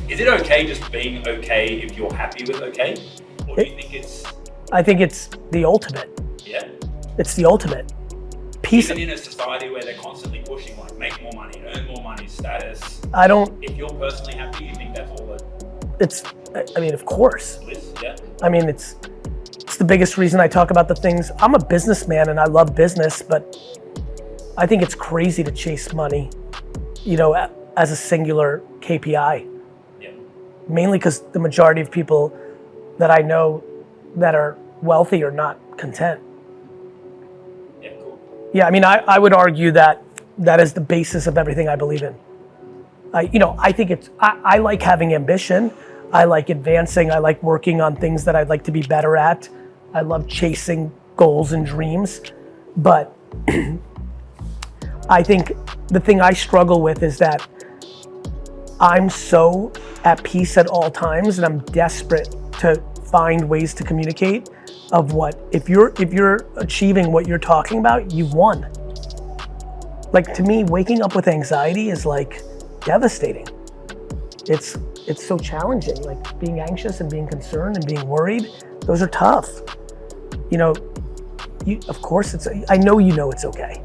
Is it okay just being okay if you're happy with okay? Or do you think it's... I think it's the ultimate. Yeah? It's the ultimate. Peace. Even in a society where they're constantly pushing, like, make more money, earn more money, status. I don't... If you're personally happy, you think that's all that... It's, I mean, of course. Bliss, yeah? I mean, it's the biggest reason I talk about the things. I'm a businessman and I love business, but I think it's crazy to chase money, you know, as a singular KPI. Yeah. Mainly because the majority of people that I know that are wealthy are not content. Yeah, cool. Yeah, I mean, I would argue that that is the basis of everything I believe in. I think it's, I like having ambition. I like advancing. I like working on things that I'd like to be better at. I love chasing goals and dreams. But I think the thing I struggle with is that I'm so at peace at all times and I'm desperate to find ways to communicate of what, if you're achieving what you're talking about, you've won. Like, to me, waking up with anxiety is like devastating. It's so challenging, like being anxious and being concerned and being worried, those are tough. You know, of course I know you know it's okay.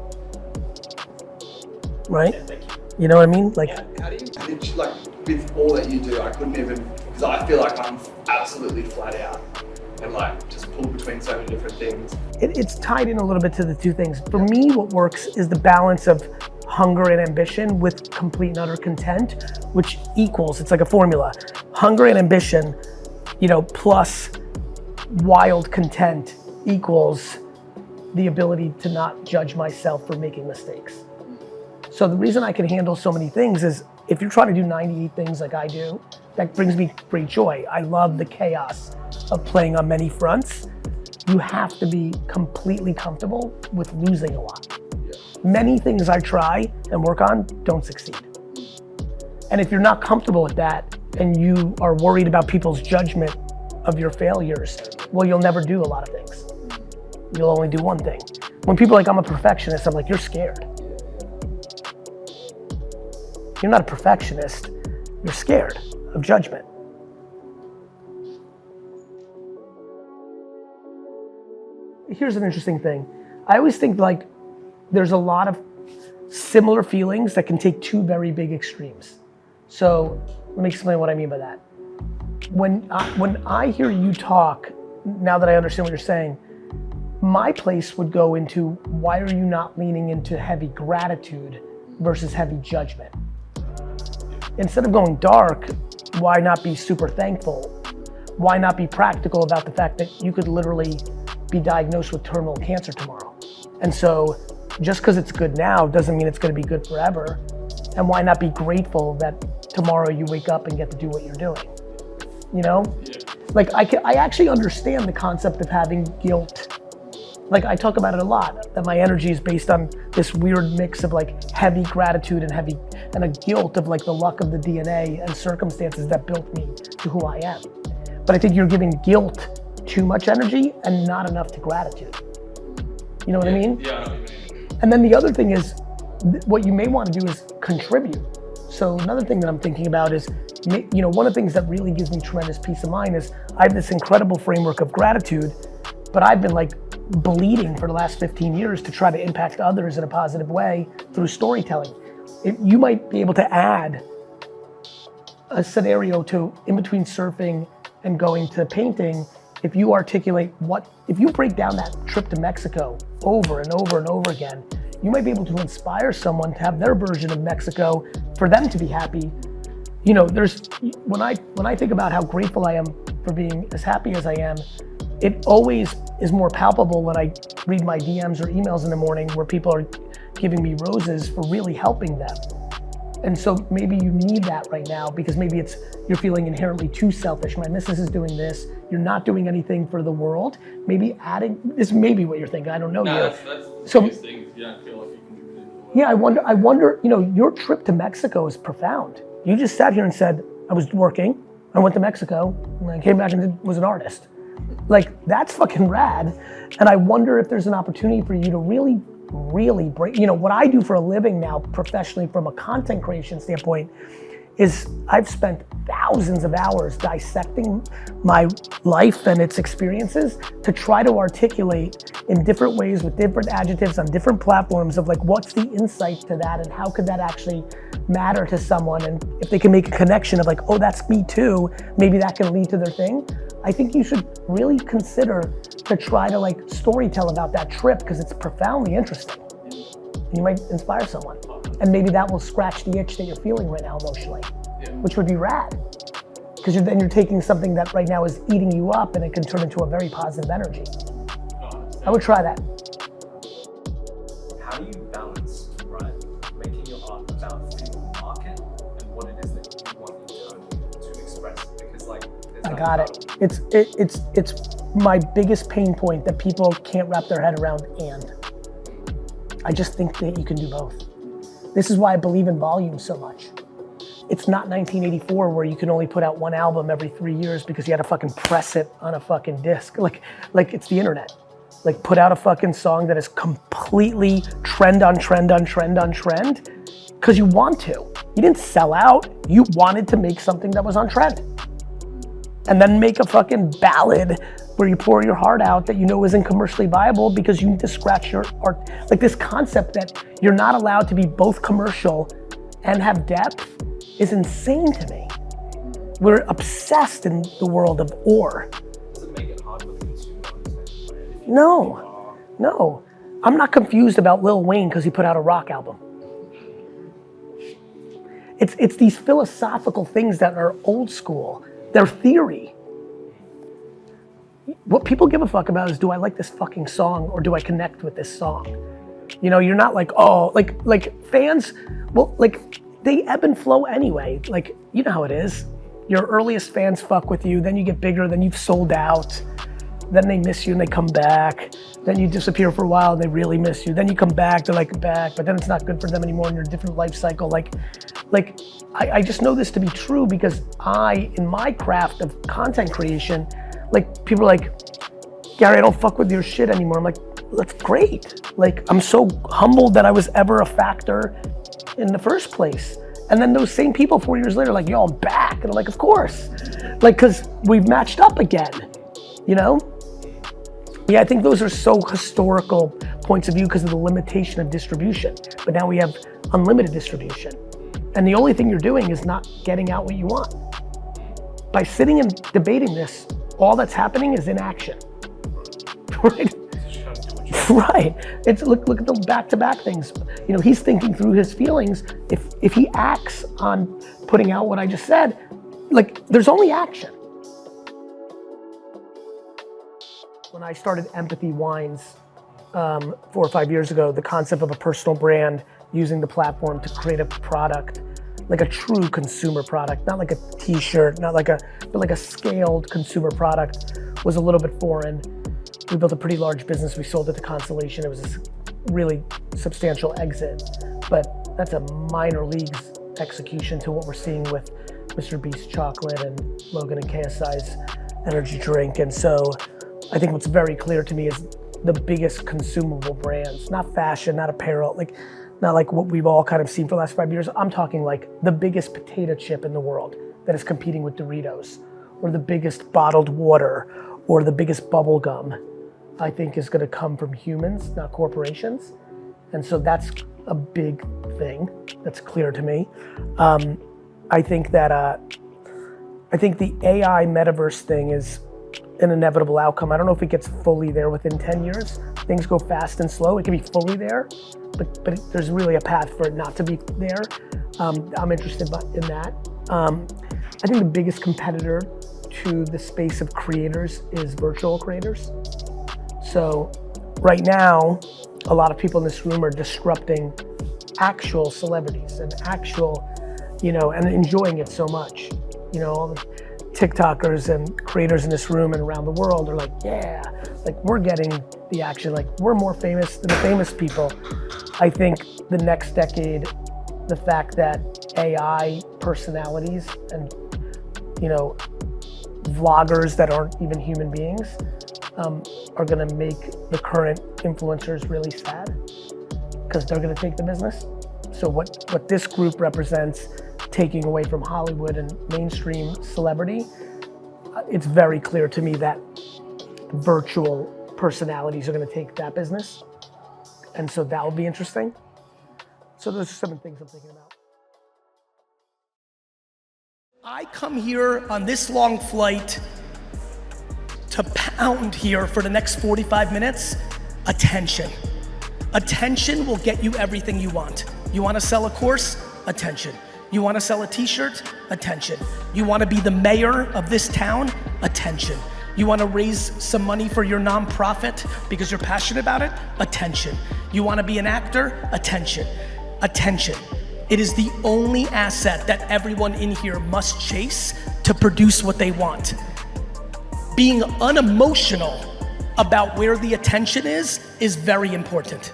Right? Yeah, thank you. You know what I mean? Like, How do you, like, with all that you do, I couldn't even, because I feel like I'm absolutely flat out and like just pulled between so many different things. it's tied in a little bit to the two things. For me, what works is the balance of hunger and ambition with complete and utter content, which equals, it's like a formula. Hunger and ambition, you know, plus wild content equals the ability to not judge myself for making mistakes. So the reason I can handle so many things is if you're trying to do 98 things like I do, that brings me great joy. I love the chaos of playing on many fronts. You have to be completely comfortable with losing a lot. Many things I try and work on don't succeed. And if you're not comfortable with that and you are worried about people's judgment of your failures, well, you'll never do a lot of things. You'll only do one thing. When people are like, I'm a perfectionist, I'm like, you're scared. You're not a perfectionist, you're scared of judgment. Here's an interesting thing. I always think like there's a lot of similar feelings that can take two very big extremes. So let me explain what I mean by that. When I hear you talk, now that I understand what you're saying, my place would go into why are you not leaning into heavy gratitude versus heavy judgment? Instead of going dark, why not be super thankful? Why not be practical about the fact that you could literally be diagnosed with terminal cancer tomorrow? And so just because it's good now doesn't mean it's going to be good forever. And why not be grateful that tomorrow you wake up and get to do what you're doing? You know? Yeah. Like I actually understand the concept of having guilt. Like I talk about it a lot, that my energy is based on this weird mix of like heavy gratitude and a guilt of like the luck of the DNA and circumstances that built me to who I am. But I think you're giving guilt too much energy and not enough to gratitude. You know what I mean? Yeah, I know what you mean. And then the other thing is, what you may want to do is contribute. So another thing that I'm thinking about is, you know, one of the things that really gives me tremendous peace of mind is I have this incredible framework of gratitude, but I've been like bleeding for the last 15 years to try to impact others in a positive way through storytelling. You might be able to add a scenario to in between surfing and going to painting. If you articulate if you break down that trip to Mexico over and over and over again, you might be able to inspire someone to have their version of Mexico for them to be happy. You know, when I think about how grateful I am for being as happy as I am, it always is more palpable when I read my DMs or emails in the morning where people are giving me roses for really helping them. And so maybe you need that right now because maybe you're feeling inherently too selfish. My missus is doing this. You're not doing anything for the world. Maybe adding, this may be what you're thinking. I don't know. No, that's the So- biggest thing. You don't feel like you can do anything. Yeah, I wonder, you know, your trip to Mexico is profound. You just sat here and said, I was working, I went to Mexico, and I came back and was an artist. Like, that's fucking rad. And I wonder if there's an opportunity for you to really break, you know, what I do for a living now professionally from a content creation standpoint is I've spent thousands of hours dissecting my life and its experiences to try to articulate in different ways with different adjectives on different platforms of like, what's the insight to that and how could that actually matter to someone, and if they can make a connection of like, oh, that's me too, maybe that can lead to their thing. I think you should really consider to try to like storytell about that trip because it's profoundly interesting. And you might inspire someone. And maybe that will scratch the itch that you're feeling right now emotionally, which would be rad. Because then you're taking something that right now is eating you up and it can turn into a very positive energy. I would try that. How do you balance, right, making your art about fitting the market and what it is that you want internally to express? Because like, I got it. It's my biggest pain point that people can't wrap their head around, and I just think that you can do both. This is why I believe in volume so much. It's not 1984 where you can only put out one album every 3 years because you had to fucking press it on a fucking disc. Like it's the internet. Like put out a fucking song that is completely trend on trend on trend on trend because you want to. You didn't sell out. You wanted to make something that was on trend. And then make a fucking ballad where you pour your heart out that you know isn't commercially viable because you need to scratch your art. Like this concept that you're not allowed to be both commercial and have depth is insane to me. We're obsessed in the world of ore. does it make it hard for you to understand? No. I'm not confused about Lil Wayne because he put out a rock album. It's these philosophical things that are old school. They're theory. What people give a fuck about is, do I like this fucking song or do I connect with this song? You know, you're not like, oh, like fans, well, like they ebb and flow anyway. Like, you know how it is. Your earliest fans fuck with you, then you get bigger, then you've sold out. Then they miss you and they come back. Then you disappear for a while and they really miss you. Then you come back, they're like back, but then it's not good for them anymore and you're in a different life cycle. Like I just know this to be true because in my craft of content creation, like people are like, Gary, I don't fuck with your shit anymore. I'm like, that's great. Like, I'm so humbled that I was ever a factor in the first place. And then those same people 4 years later, like, yo, I'm back. And I'm like, of course. Like, cause we've matched up again, you know? Yeah, I think those are so historical points of view because of the limitation of distribution. But now we have unlimited distribution. And the only thing you're doing is not getting out what you want. By sitting and debating this, all that's happening is inaction, right? Right. It's look at the back-to-back things. You know, he's thinking through his feelings. If he acts on putting out what I just said, like there's only action. When I started Empathy Wines 4 or 5 years ago, the concept of a personal brand using the platform to create a product, like a true consumer product, not like a t-shirt, but like a scaled consumer product was a little bit foreign. We built a pretty large business. We sold it to Constellation. It was a really substantial exit, but that's a minor leagues execution to what we're seeing with Mr. Beast chocolate and Logan and KSI's energy drink. And so I think what's very clear to me is the biggest consumable brands, not fashion, not apparel, not like what we've all kind of seen for the last 5 years. I'm talking like the biggest potato chip in the world that is competing with Doritos, or the biggest bottled water, or the biggest bubble gum, I think is gonna come from humans, not corporations. And so that's a big thing that's clear to me. I think the AI metaverse thing is an inevitable outcome. I don't know if it gets fully there within 10 years. Things go fast and slow. It can be fully there, but there's really a path for it not to be there. I'm interested in that. I think the biggest competitor to the space of creators is virtual creators. So right now, a lot of people in this room are disrupting actual celebrities and actual, and enjoying it so much. All the TikTokers and creators in this room and around the world are like, yeah, like we're getting the action, like we're more famous than the famous people. I think the next decade, the fact that AI personalities and, vloggers that aren't even human beings are gonna make the current influencers really sad because they're gonna take the business. So what this group represents taking away from Hollywood and mainstream celebrity, it's very clear to me that virtual personalities are gonna take that business. And so that will be interesting. So those are some things I'm thinking about. I come here on this long flight to pound here for the next 45 minutes, attention. Attention will get you everything you want. You wanna sell a course? Attention. You wanna sell a t-shirt? Attention. You wanna be the mayor of this town? Attention. You wanna raise some money for your nonprofit because you're passionate about it? Attention. You wanna be an actor? Attention. Attention. It is the only asset that everyone in here must chase to produce what they want. Being unemotional about where the attention is very important.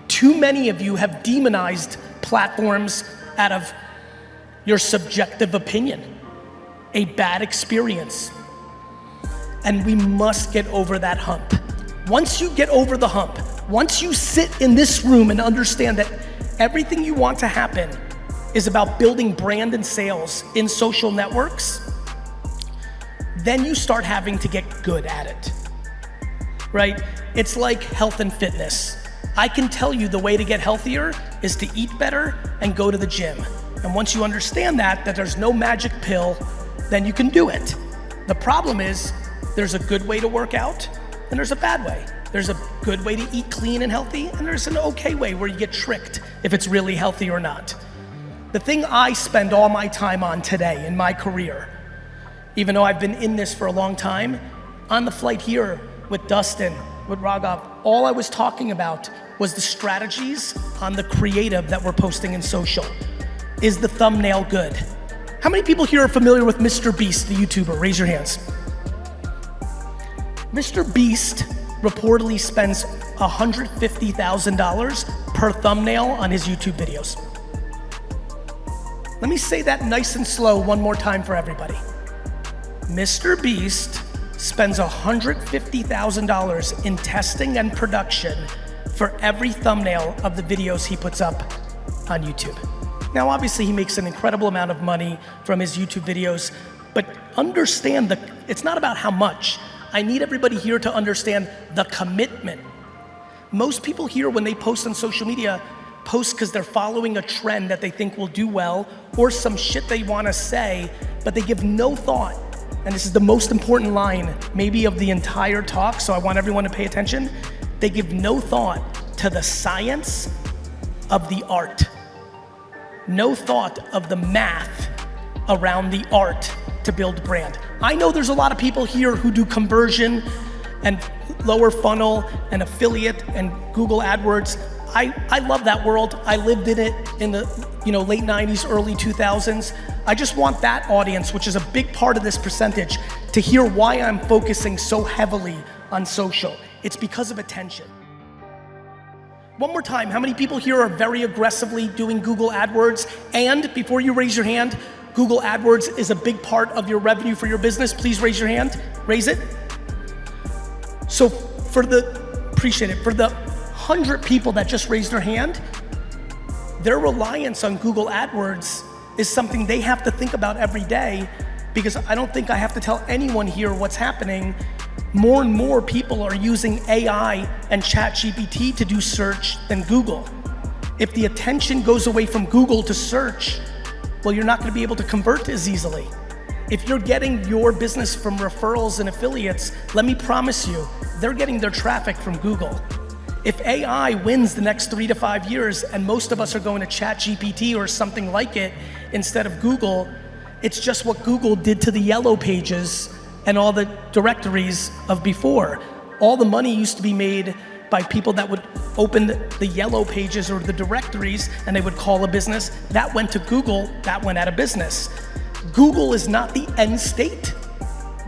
Too many of you have demonized platforms out of your subjective opinion, a bad experience. And we must get over that hump. Once you get over the hump, once you sit in this room and understand that everything you want to happen is about building brand and sales in social networks, then you start having to get good at it, right? It's like health and fitness. I can tell you the way to get healthier is to eat better and go to the gym. And once you understand that there's no magic pill, then you can do it. The problem is there's a good way to work out and there's a bad way. There's a good way to eat clean and healthy and there's an okay way where you get tricked if it's really healthy or not. The thing I spend all my time on today in my career, even though I've been in this for a long time, on the flight here with Dustin, with Raghav, all I was talking about was the strategies on the creative that we're posting in social. Is the thumbnail good? How many people here are familiar with Mr. Beast, the YouTuber? Raise your hands. Mr. Beast reportedly spends $150,000 per thumbnail on his YouTube videos. Let me say that nice and slow one more time for everybody. Mr. Beast spends $150,000 in testing and production for every thumbnail of the videos he puts up on YouTube. Now, obviously he makes an incredible amount of money from his YouTube videos, but understand that it's not about how much. I need everybody here to understand the commitment. Most people here, when they post on social media, post because they're following a trend that they think will do well, or some shit they wanna say, but they give no thought. And this is the most important line, maybe of the entire talk, so I want everyone to pay attention. They give no thought to the science of the art. No thought of the math around the art to build brand. I know there's a lot of people here who do conversion and lower funnel and affiliate and Google AdWords. I love that world. I lived in it in the late 90s, early 2000s. I just want that audience, which is a big part of this percentage, to hear why I'm focusing so heavily on social. It's because of attention. One more time, how many people here are very aggressively doing Google AdWords? And before you raise your hand, Google AdWords is a big part of your revenue for your business. Please raise your hand, raise it. So appreciate it, for the 100 people that just raised their hand, their reliance on Google AdWords is something they have to think about every day, because I don't think I have to tell anyone here what's happening. More and more people are using AI and ChatGPT to do search than Google. If the attention goes away from Google to search, well, you're not gonna be able to convert as easily. If you're getting your business from referrals and affiliates, let me promise you, they're getting their traffic from Google. If AI wins the next 3 to 5 years and most of us are going to ChatGPT or something like it instead of Google, it's just what Google did to the yellow pages and all the directories of before. All the money used to be made by people that would open the yellow pages or the directories and they would call a business. That went to Google, that went out of business. Google is not the end state.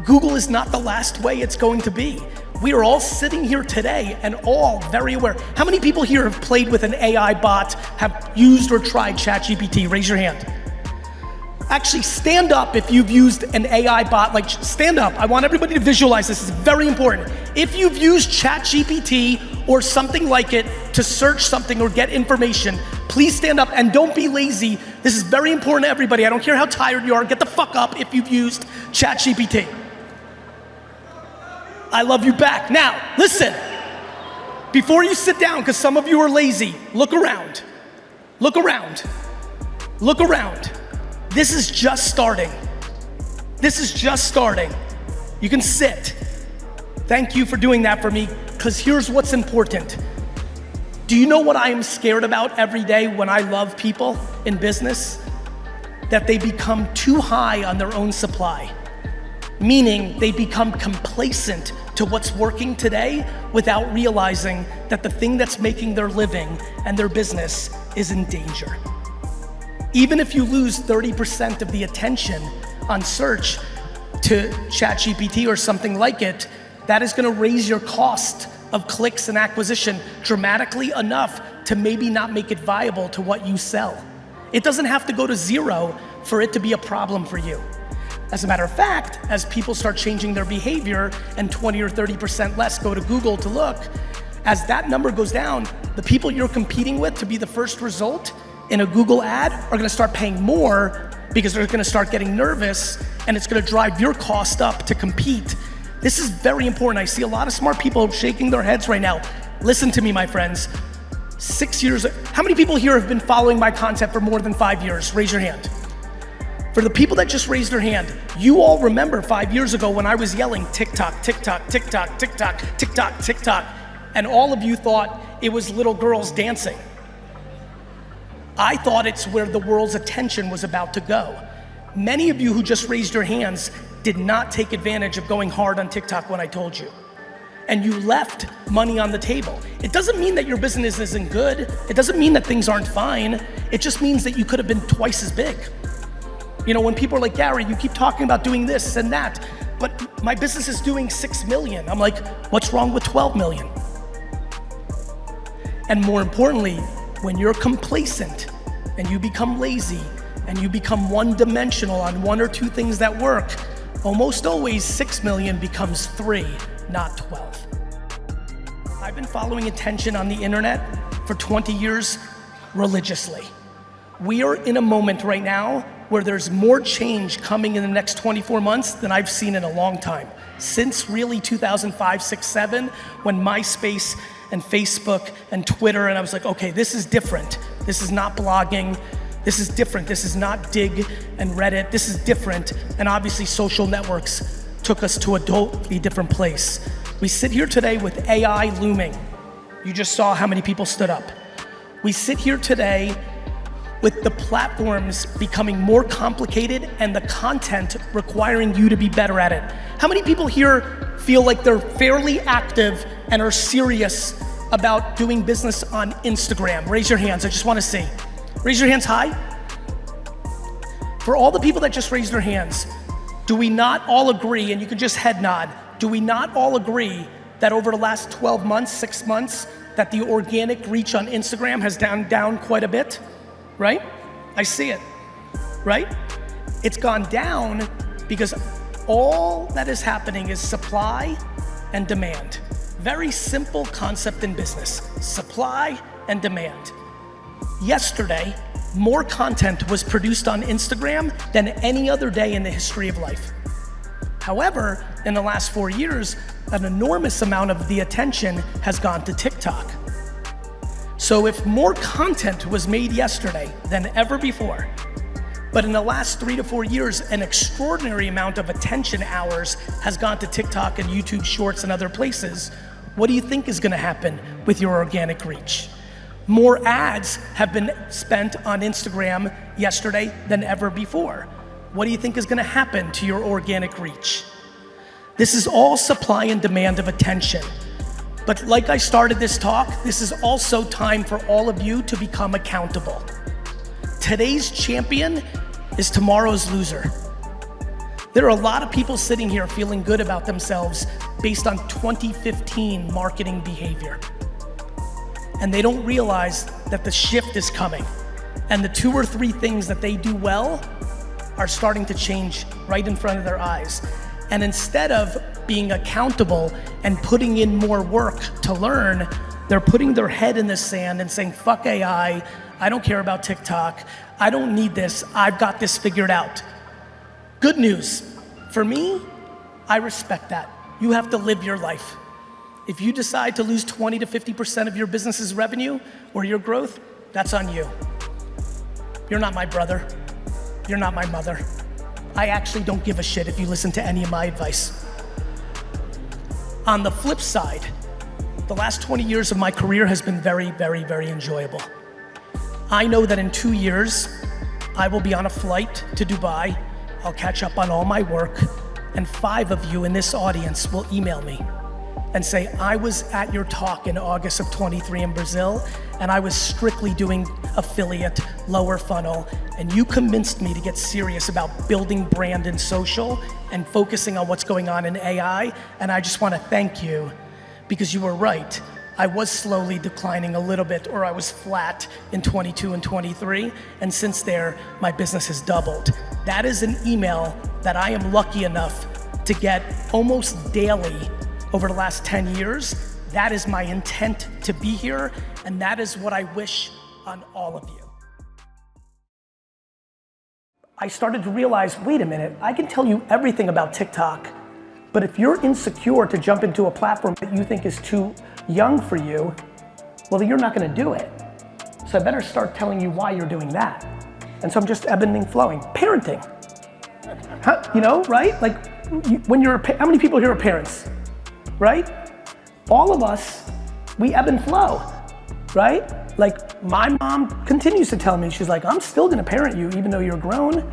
Google is not the last way it's going to be. We are all sitting here today and all very aware. How many people here have played with an AI bot, have used or tried ChatGPT? Raise your hand. Actually, stand up if you've used an AI bot, like stand up. I want everybody to visualize this, it's very important. If you've used ChatGPT or something like it to search something or get information, Please stand up and don't be lazy. This is very important to everybody. I don't care how tired you are. Get the fuck up if you've used ChatGPT. I love you back. Now, listen. Before you sit down, because some of you are lazy, look around. Look around. Look around. This is just starting. This is just starting. You can sit. Thank you for doing that for me, because here's what's important. Do you know what I am scared about every day when I love people in business? That they become too high on their own supply. Meaning they become complacent to what's working today without realizing that the thing that's making their living and their business is in danger. Even if you lose 30% of the attention on search to ChatGPT or something like it, that is gonna raise your cost of clicks and acquisition dramatically enough to maybe not make it viable to what you sell. It doesn't have to go to zero for it to be a problem for you. As a matter of fact, as people start changing their behavior and 20 or 30% less go to Google to look, as that number goes down, the people you're competing with to be the first result in a Google ad are gonna start paying more because they're gonna start getting nervous and it's gonna drive your cost up to compete. This is very important. I see a lot of smart people shaking their heads right now. Listen to me, my friends. 6 years, how many people here have been following my content for more than 5 years? Raise your hand. For the people that just raised their hand, you all remember 5 years ago when I was yelling TikTok, TikTok, TikTok, TikTok, TikTok, TikTok, and all of you thought it was little girls dancing. I thought it's where the world's attention was about to go. Many of you who just raised your hands did not take advantage of going hard on TikTok when I told you. And you left money on the table. It doesn't mean that your business isn't good. It doesn't mean that things aren't fine. It just means that you could have been twice as big. You know, when people are like, Gary, you keep talking about doing this and that, but my business is doing 6 million. I'm like, what's wrong with 12 million? And more importantly, when you're complacent and you become lazy and you become one-dimensional on one or two things that work, almost always 6 million becomes 3, not 12. I've been following attention on the internet for 20 years religiously. We are in a moment right now where there's more change coming in the next 24 months than I've seen in a long time. Since really 2005, 6, 7, when MySpace and Facebook and Twitter, and I was like, okay, this is different. This is not blogging. This is different. This is not Dig and Reddit. This is different. And obviously social networks took us to a totally different place. We sit here today with AI looming. You just saw how many people stood up. We sit here today with the platforms becoming more complicated and the content requiring you to be better at it. How many people here feel like they're fairly active and are serious about doing business on Instagram? Raise your hands, I just wanna see. Raise your hands high. For all the people that just raised their hands, do we not all agree, and you can just head nod, do we not all agree that over the last 12 months, 6 months, that the organic reach on Instagram has down quite a bit? Right? I see it, right? It's gone down because all that is happening is supply and demand. Very simple concept in business, supply and demand. Yesterday, more content was produced on Instagram than any other day in the history of life. However, in the last 4 years, an enormous amount of the attention has gone to TikTok. So if more content was made yesterday than ever before, but in the last 3 to 4 years, an extraordinary amount of attention hours has gone to TikTok and YouTube Shorts and other places, what do you think is gonna happen with your organic reach? More ads have been spent on Instagram yesterday than ever before. What do you think is gonna happen to your organic reach? This is all supply and demand of attention. But like I started this talk, this is also time for all of you to become accountable. Today's champion is tomorrow's loser. There are a lot of people sitting here feeling good about themselves based on 2015 marketing behavior. And they don't realize that the shift is coming. And the 2 or 3 things that they do well are starting to change right in front of their eyes. And instead of being accountable and putting in more work to learn, they're putting their head in the sand and saying, fuck AI, I don't care about TikTok. I don't need this. I've got this figured out. Good news. For me, I respect that. You have to live your life. If you decide to lose 20 to 50% of your business's revenue or your growth, that's on you. You're not my brother. You're not my mother. I actually don't give a shit if you listen to any of my advice. On the flip side, the last 20 years of my career has been very, very, very enjoyable. I know that in 2 years, I will be on a flight to Dubai. I'll catch up on all my work, and 5 of you in this audience will email me and say, I was at your talk in August of 23 in Brazil, and I was strictly doing affiliate, lower funnel, and you convinced me to get serious about building brand and social and focusing on what's going on in AI, and I just wanna thank you because you were right. I was slowly declining a little bit, or I was flat in 22 and 23, and since there, my business has doubled. That is an email that I am lucky enough to get almost daily over the last 10 years. That is my intent to be here, and that is what I wish on all of you. I started to realize, wait a minute, I can tell you everything about TikTok, but if you're insecure to jump into a platform that you think is too young for you, well, you're not gonna do it. So I better start telling you why you're doing that. And so I'm just ebbing and flowing. Parenting, you know, right? Like, when you're how many people here are parents, right? All of us, we ebb and flow, right? Like, my mom continues to tell me, she's like, I'm still gonna parent you even though you're grown.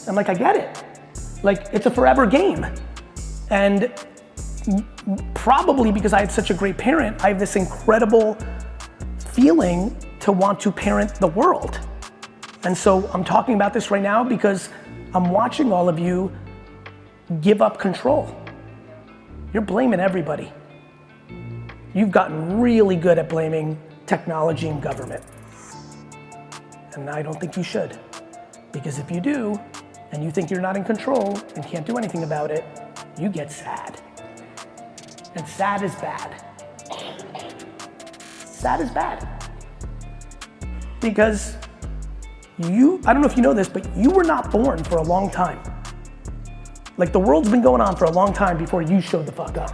I'm like, I get it. Like, it's a forever game. And probably because I had such a great parent, I have this incredible feeling to want to parent the world. And so I'm talking about this right now because I'm watching all of you give up control. You're blaming everybody. You've gotten really good at blaming technology and government. And I don't think you should. Because if you do, and you think you're not in control and can't do anything about it, you get sad. And sad is bad. Sad is bad. Because you, I don't know if you know this, but you were not born for a long time. Like, the world's been going on for a long time before you showed the fuck up.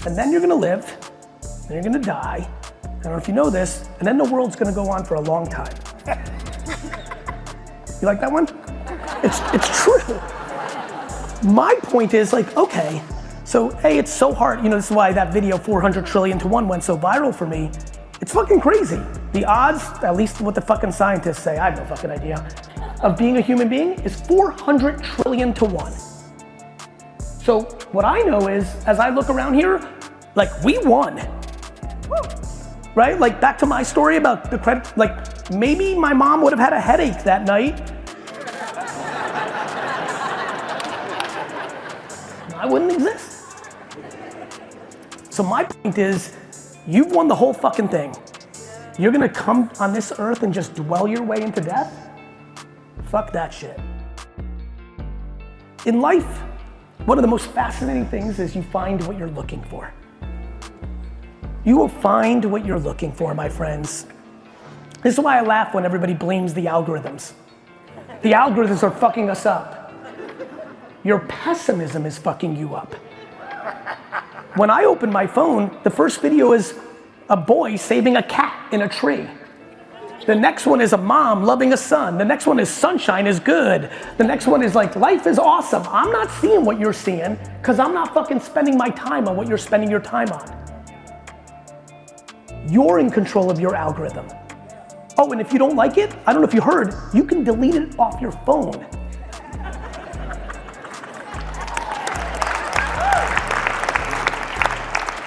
And then you're gonna live, then you're gonna die. I don't know if you know this, and then the world's gonna go on for a long time. You like that one? It's true. My point is, like, okay, so hey, it's so hard, you know, this is why that video 400 trillion to 1 went so viral for me. It's fucking crazy. The odds, at least what the fucking scientists say, I have no fucking idea, of being a human being is 400 trillion to 1. So what I know is, as I look around here, like, we won. Right? Like, back to my story about the credit, like, maybe my mom would have had a headache that night. I wouldn't exist. So my point is, you've won the whole fucking thing. You're gonna come on this earth and just dwell your way into death? Fuck that shit. In life, one of the most fascinating things is you find what you're looking for. You will find what you're looking for, my friends. This is why I laugh when everybody blames the algorithms. The algorithms are fucking us up. Your pessimism is fucking you up. When I open my phone, the first video is a boy saving a cat in a tree. The next one is a mom loving a son. The next one is sunshine is good. The next one is like, life is awesome. I'm not seeing what you're seeing because I'm not fucking spending my time on what you're spending your time on. You're in control of your algorithm. Oh, and if you don't like it, I don't know if you heard, you can delete it off your phone.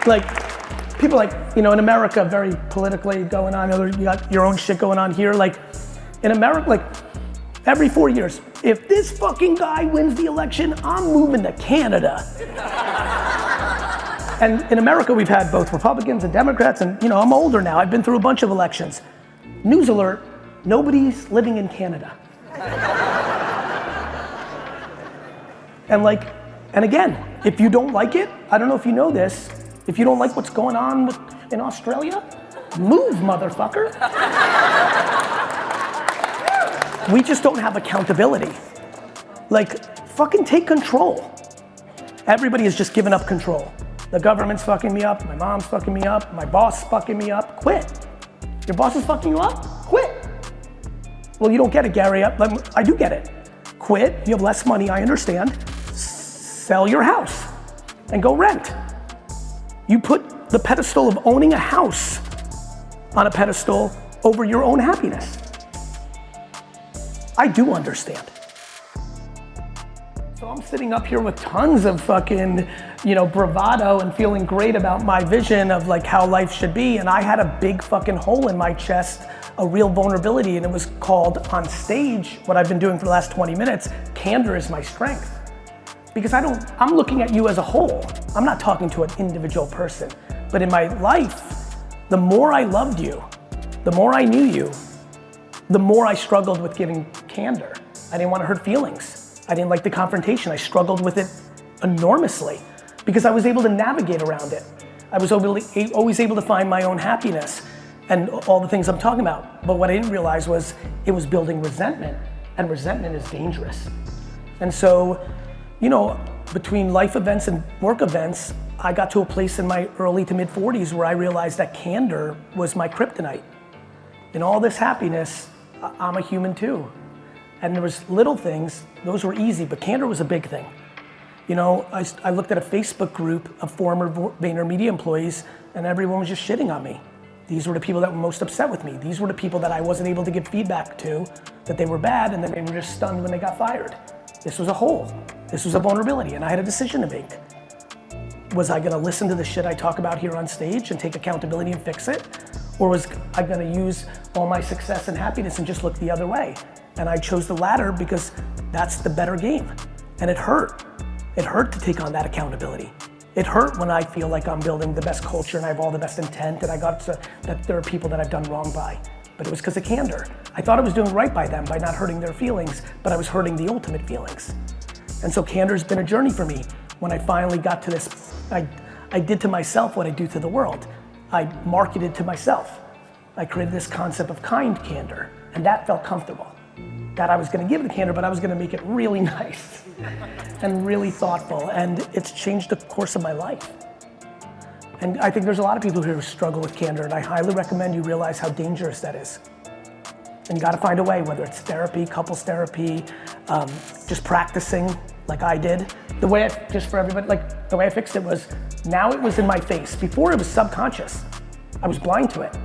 Like, people like, you know, in America, very politically going on, you got your own shit going on here. Like, in America, like, every 4 years, if this fucking guy wins the election, I'm moving to Canada. And in America, we've had both Republicans and Democrats, and, you know, I'm older now, I've been through a bunch of elections. News alert, nobody's living in Canada. And like, and again, if you don't like it, I don't know if you know this, if you don't like what's going on in Australia, Move, motherfucker. We just don't have accountability. Like, fucking take control. Everybody has just given up control. The government's fucking me up, my mom's fucking me up, my boss is fucking me up. Quit. Your boss is fucking you up? Quit. Well, you don't get it, Gary. I do get it. Quit, you have less money, I understand. Sell your house and go rent. You put the pedestal of owning a house on a pedestal over your own happiness. I do understand. So I'm sitting up here with tons of fucking, bravado and feeling great about my vision of like how life should be. And I had a big fucking hole in my chest, a real vulnerability, and it was called on stage, what I've been doing for the last 20 minutes, candor is my strength. Because I'm looking at you as a whole. I'm not talking to an individual person. But in my life, the more I loved you, the more I knew you, the more I struggled with giving candor. I didn't want to hurt feelings. I didn't like the confrontation. I struggled with it enormously because I was able to navigate around it. I was always able to find my own happiness and all the things I'm talking about. But what I didn't realize was it was building resentment, and resentment is dangerous. And so, between life events and work events, I got to a place in my early to mid 40s where I realized that candor was my kryptonite. In all this happiness, I'm a human too. And there was little things, those were easy, but candor was a big thing. I looked at a Facebook group of former VaynerMedia employees and everyone was just shitting on me. These were the people that were most upset with me. These were the people that I wasn't able to give feedback to, that they were bad, and then they were just stunned when they got fired. This was a hole. This was a vulnerability, and I had a decision to make. Was I gonna listen to the shit I talk about here on stage and take accountability and fix it? Or was I gonna use all my success and happiness and just look the other way? And I chose the latter because that's the better game. And it hurt. It hurt to take on that accountability. It hurt when I feel like I'm building the best culture and I have all the best intent and that there are people that I've done wrong by. But it was because of candor. I thought I was doing right by them by not hurting their feelings, but I was hurting the ultimate feelings. And so candor's been a journey for me. When I finally got to this, I did to myself what I do to the world. I marketed to myself. I created this concept of kind candor, and that felt comfortable. That I was gonna give the candor, but I was gonna make it really nice and really thoughtful, and it's changed the course of my life. And I think there's a lot of people here who struggle with candor, and I highly recommend you realize how dangerous that is. And you gotta find a way, whether it's therapy, couples therapy, just practicing like I did. The way the way I fixed it was, now it was in my face. Before it was subconscious. I was blind to it.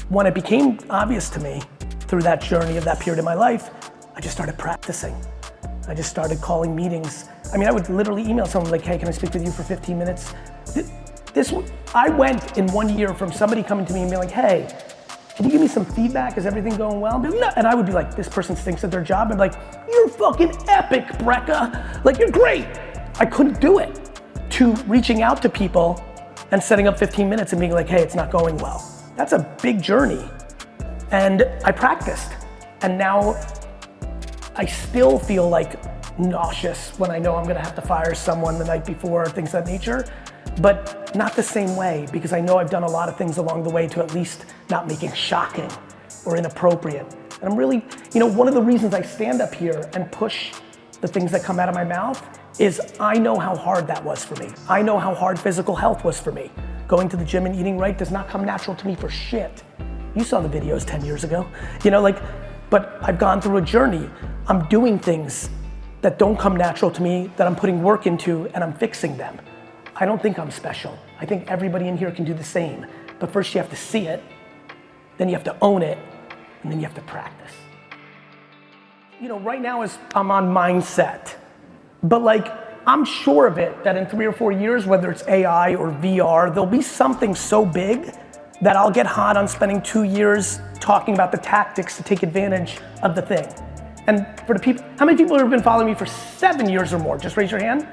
When it became obvious to me through that journey of that period of my life, I just started practicing. I just started calling meetings. I would literally email someone like, hey, can I speak with you for 15 minutes? I went in 1 year from somebody coming to me and being like, hey, can you give me some feedback? Is everything going well? And I would be like, this person stinks at their job. I'm like, you're fucking epic, Brecca. Like, you're great. I couldn't do it. To reaching out to people and setting up 15 minutes and being like, hey, it's not going well. That's a big journey. And I practiced. And now I still feel like nauseous when I know I'm gonna have to fire someone the night before, things of that nature. But not the same way, because I know I've done a lot of things along the way to at least not make it shocking or inappropriate. And I'm really, one of the reasons I stand up here and push the things that come out of my mouth is I know how hard that was for me. I know how hard physical health was for me. Going to the gym and eating right does not come natural to me for shit. You saw the videos 10 years ago, but I've gone through a journey. I'm doing things that don't come natural to me, that I'm putting work into, and I'm fixing them. I don't think I'm special. I think everybody in here can do the same. But first you have to see it, then you have to own it, and then you have to practice. Right now I'm on mindset, but I'm sure of it that in 3 or 4 years, whether it's AI or VR, there'll be something so big that I'll get hot on spending 2 years talking about the tactics to take advantage of the thing. And for the people, how many people have been following me for 7 years or more? Just raise your hand.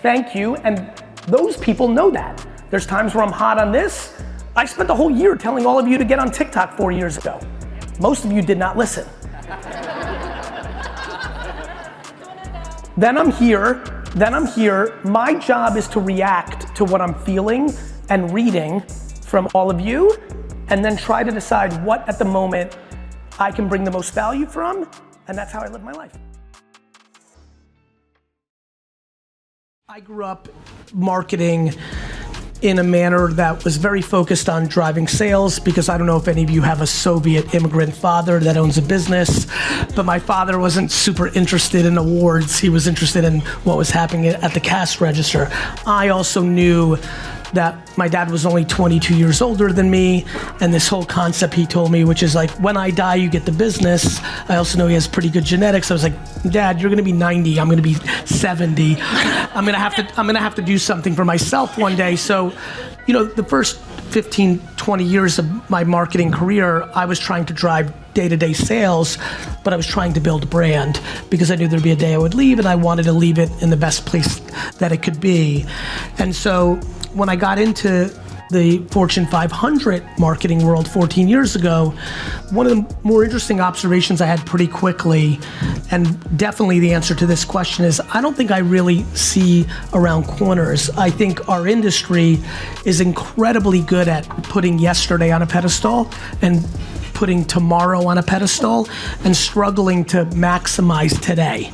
Thank you. And those people know that. There's times where I'm hot on this. I spent the whole year telling all of you to get on TikTok 4 years ago. Most of you did not listen. Then I'm here. My job is to react to what I'm feeling and reading from all of you, and then try to decide what at the moment I can bring the most value from, and that's how I live my life. I grew up marketing in a manner that was very focused on driving sales, because I don't know if any of you have a Soviet immigrant father that owns a business, but my father wasn't super interested in awards. He was interested in what was happening at the cash register. I also knew that my dad was only 22 years older than me, and this whole concept he told me, which is like, when I die, you get the business. I also know he has pretty good genetics. I was like, Dad, you're gonna be 90, I'm gonna be 70. I'm gonna have to do something for myself one day. So, you know, the first 15, 20 years of my marketing career, I was trying to drive day-to-day sales, but I was trying to build a brand, because I knew there'd be a day I would leave, and I wanted to leave it in the best place that it could be. And so when I got into the Fortune 500 marketing world 14 years ago, one of the more interesting observations I had pretty quickly, and definitely the answer to this question, is I don't think I really see around corners. I think our industry is incredibly good at putting yesterday on a pedestal and putting tomorrow on a pedestal, and struggling to maximize today.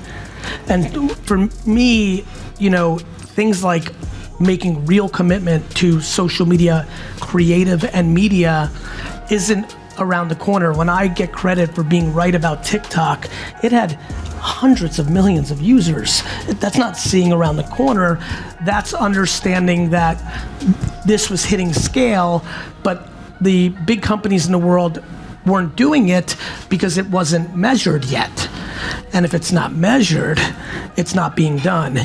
And for me, you know, things like making real commitment to social media, creative and media isn't around the corner. When I get credit for being right about TikTok, it had hundreds of millions of users. That's not seeing around the corner. That's understanding that this was hitting scale, but the big companies in the world weren't doing it because it wasn't measured yet. And if it's not measured, it's not being done,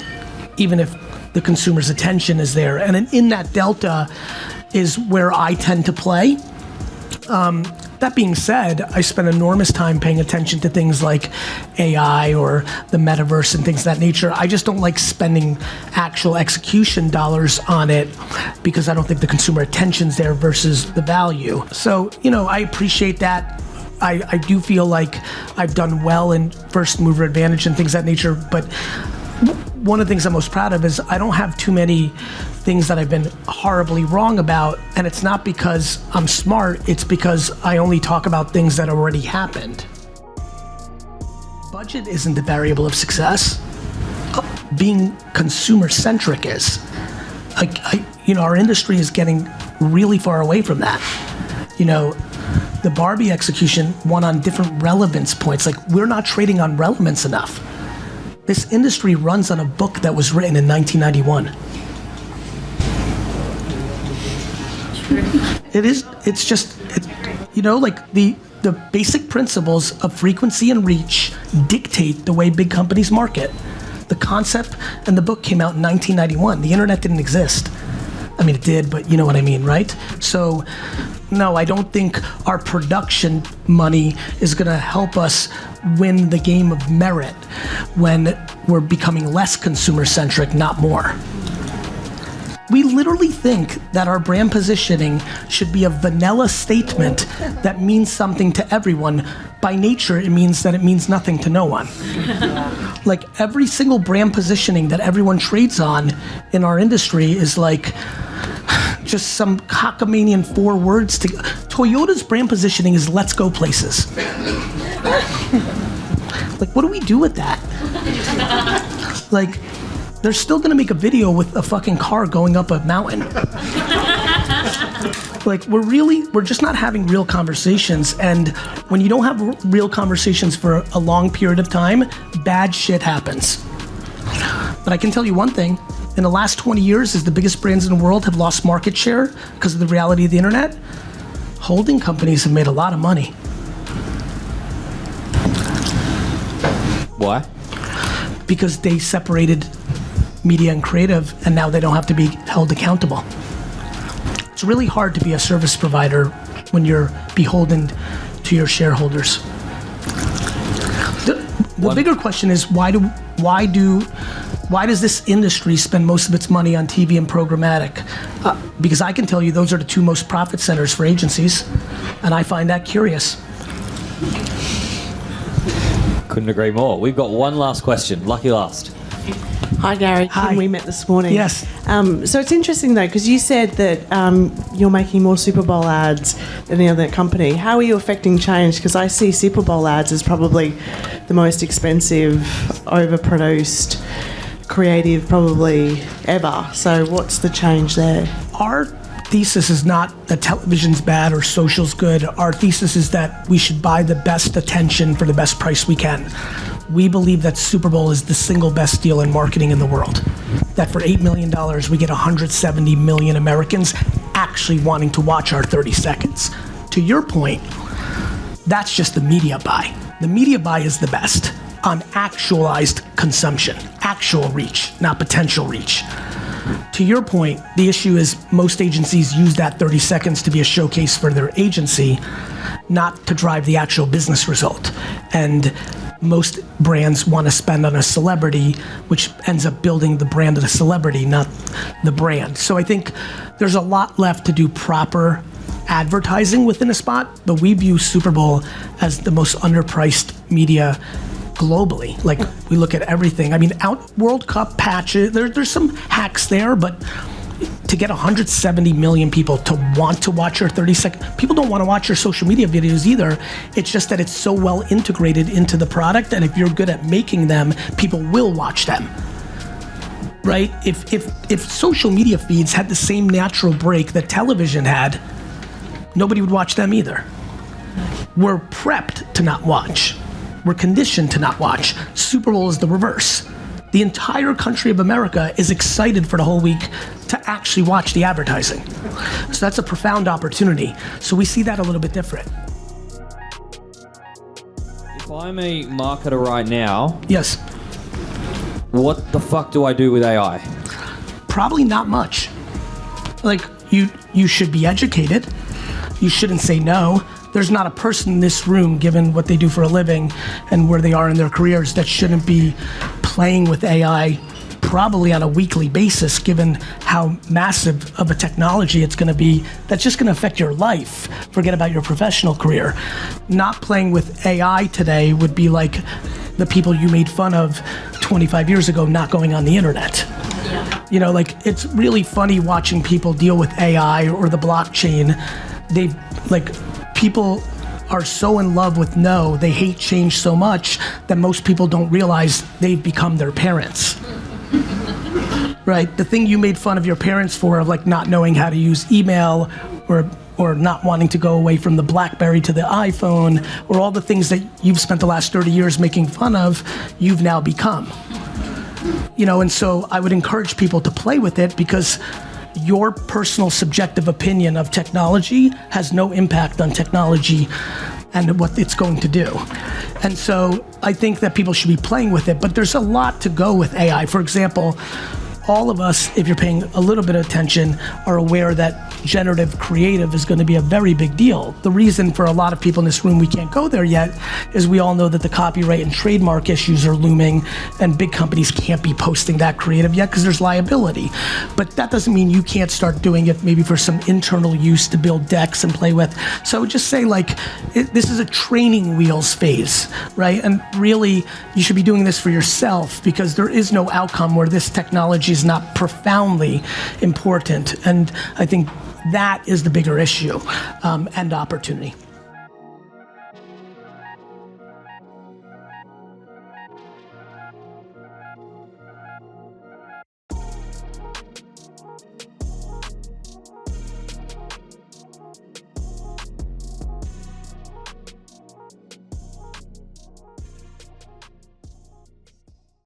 even if the consumer's attention is there. And in that delta is where I tend to play. That being said, I spend enormous time paying attention to things like AI or the metaverse and things of that nature. I just don't like spending actual execution dollars on it, because I don't think the consumer attention's there versus the value. So, you know, I appreciate that. I do feel like I've done well in first mover advantage and things of that nature, but one of the things I'm most proud of is I don't have too many things that I've been horribly wrong about, and it's not because I'm smart, it's because I only talk about things that already happened. Budget isn't the variable of success. Being consumer-centric is. You know, our industry is getting really far away from that. You know, the Barbie execution won on different relevance points. Like, we're not trading on relevance enough. This industry runs on a book that was written in 1991. It's just, you know, like the basic principles of frequency and reach dictate the way big companies market. The concept and the book came out in 1991. The internet didn't exist. I mean, it did, but you know what I mean, right? So, no, I don't think our production money is gonna help us win the game of merit when we're becoming less consumer-centric, not more. We literally think that our brand positioning should be a vanilla statement that means something to everyone. By nature, it means that it means nothing to no one. Like, every single brand positioning that everyone trades on in our industry is like just some cockamanian 4 words. Toyota's brand positioning is "let's go places." Like, what do we do with that? Like, they're still gonna make a video with a fucking car going up a mountain. Like, we're just not having real conversations, and when you don't have real conversations for a long period of time, bad shit happens. But I can tell you one thing, in the last 20 years, as the biggest brands in the world have lost market share because of the reality of the internet, holding companies have made a lot of money. Why? Because they separated media and creative, and now they don't have to be held accountable. It's really hard to be a service provider when you're beholden to your shareholders. The bigger question is, why does this industry spend most of its money on TV and programmatic? Because I can tell you those are the 2 most profit centers for agencies, and I find that curious. Couldn't agree more. We've got one last question, lucky last. Hi, Gary. Hi. Kim, we met this morning. Yes. So it's interesting, though, because you said that you're making more Super Bowl ads than any other company. How are you affecting change? Because I see Super Bowl ads as probably the most expensive, overproduced, creative probably ever. So what's the change there? Our thesis is not that television's bad or social's good. Our thesis is that we should buy the best attention for the best price we can. We believe that Super Bowl is the single best deal in marketing in the world. That for $8 million, we get 170 million Americans actually wanting to watch our 30 seconds. To your point, that's just the media buy. The media buy is the best on actualized consumption, actual reach, not potential reach. To your point, the issue is most agencies use that 30 seconds to be a showcase for their agency, not to drive the actual business result. And most brands want to spend on a celebrity, which ends up building the brand of the celebrity, not the brand. So I think there's a lot left to do proper advertising within a spot, but we view Super Bowl as the most underpriced media globally. Like, we look at everything. I mean, World Cup patches, there's some hacks there, but to get 170 million people to want to watch your 30-second, people don't want to watch your social media videos either. It's just that it's so well integrated into the product, and if you're good at making them, people will watch them. Right? If social media feeds had the same natural break that television had, nobody would watch them either. We're prepped to not watch. We're conditioned to not watch. Super Bowl is the reverse. The entire country of America is excited for the whole week to actually watch the advertising. So that's a profound opportunity. So we see that a little bit different. If I'm a marketer right now, Yes, what the fuck do I do with AI? probably not much. Like, you should be educated. You shouldn't say no. There's not a person in this room, given what they do for a living and where they are in their careers, that shouldn't be playing with AI probably on a weekly basis, given how massive of a technology it's going to be. That's just going to affect your life. Forget about your professional career. Not playing with AI today would be like the people you made fun of 25 years ago not going on the internet. You know, like, it's really funny watching people deal with AI or the blockchain. People are so in love with they hate change so much that most people don't realize they've become their parents. Right? The thing you made fun of your parents for, of like not knowing how to use email or not wanting to go away from the BlackBerry to the iPhone, or all the things that you've spent the last 30 years making fun of, you've now become. You know, and so I would encourage people to play with it, because your personal subjective opinion of technology has no impact on technology and what it's going to do. And so I think that people should be playing with it, but there's a lot to go with AI. For example, all of us, if you're paying a little bit of attention, are aware that generative creative is going to be a very big deal. The reason for a lot of people in this room we can't go there yet is we all know that the copyright and trademark issues are looming, and big companies can't be posting that creative yet because there's liability. But that doesn't mean you can't start doing it maybe for some internal use to build decks and play with. So I would just say, like, this is a training wheels phase, right? And really, you should be doing this for yourself, because there is no outcome where this technology is not profoundly important. And I think that is the bigger issue and opportunity.